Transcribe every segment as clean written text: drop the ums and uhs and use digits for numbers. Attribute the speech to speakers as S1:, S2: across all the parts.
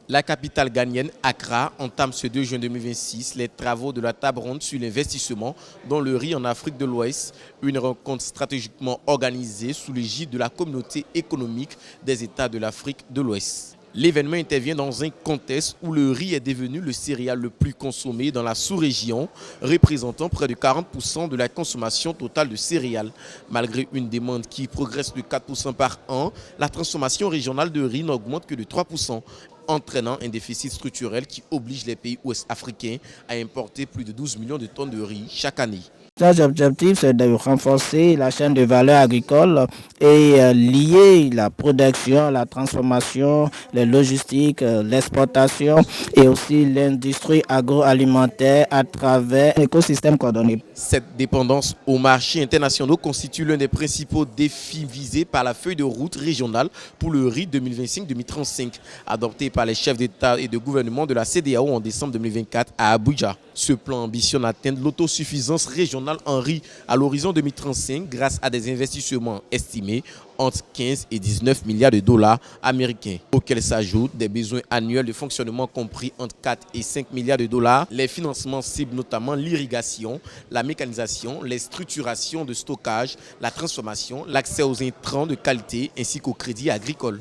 S1: La capitale ghanéenne, Accra, entame ce 2 juin 2026 les travaux de la table ronde sur l'investissement dans le riz en Afrique de l'Ouest, une rencontre stratégiquement organisée sous l'égide de la communauté économique des États de l'Afrique de l'Ouest. L'événement intervient dans un contexte où le riz est devenu le céréal le plus consommé dans la sous-région, représentant près de 40% de la consommation totale de céréales. Malgré une demande qui progresse de 4% par an, la transformation régionale de riz n'augmente que de 3%, entraînant un déficit structurel qui oblige les pays ouest-africains à importer plus de 12 millions de tonnes de riz chaque année.
S2: L'objectif, c'est de renforcer la chaîne de valeur agricole et lier la production, la transformation, les logistiques, l'exportation et aussi l'industrie agroalimentaire à travers un écosystème coordonné.
S1: Cette dépendance aux marchés internationaux constitue l'un des principaux défis visés par la feuille de route régionale pour le riz 2025-2035, adoptée par les chefs d'État et de gouvernement de la CEDEAO en décembre 2024 à Abuja. Ce plan ambitionne d'atteindre l'autosuffisance régionale en riz à l'horizon 2035 grâce à des investissements estimés entre 15 et 19 milliards de dollars américains, auxquels s'ajoutent des besoins annuels de fonctionnement compris entre 4 et 5 milliards de dollars. Les financements ciblent notamment l'irrigation, la mécanisation, les structurations de stockage, la transformation, l'accès aux intrants de qualité ainsi qu'au crédit agricole.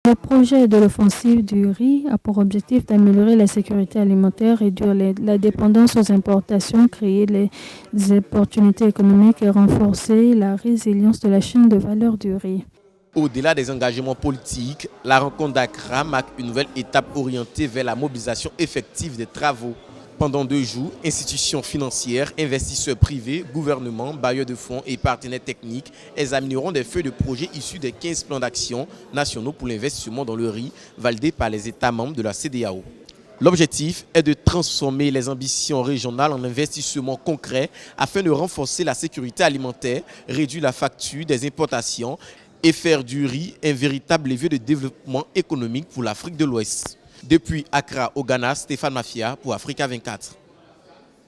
S3: Le projet de l'offensive du riz a pour objectif d'améliorer la sécurité alimentaire, réduire la dépendance aux importations, créer des opportunités économiques et renforcer la résilience de la chaîne de valeur du riz.
S1: Au-delà des engagements politiques, la rencontre d'Accra marque une nouvelle étape orientée vers la mobilisation effective des travaux. Pendant 2 jours, institutions financières, investisseurs privés, gouvernements, bailleurs de fonds et partenaires techniques examineront des feuilles de projet issues des 15 plans d'action nationaux pour l'investissement dans le riz validés par les États membres de la CEDEAO. L'objectif est de transformer les ambitions régionales en investissements concrets afin de renforcer la sécurité alimentaire, réduire la facture des importations et faire du riz un véritable levier de développement économique pour l'Afrique de l'Ouest. Depuis Accra au Ghana, Stéphane Mafia pour Africa 24.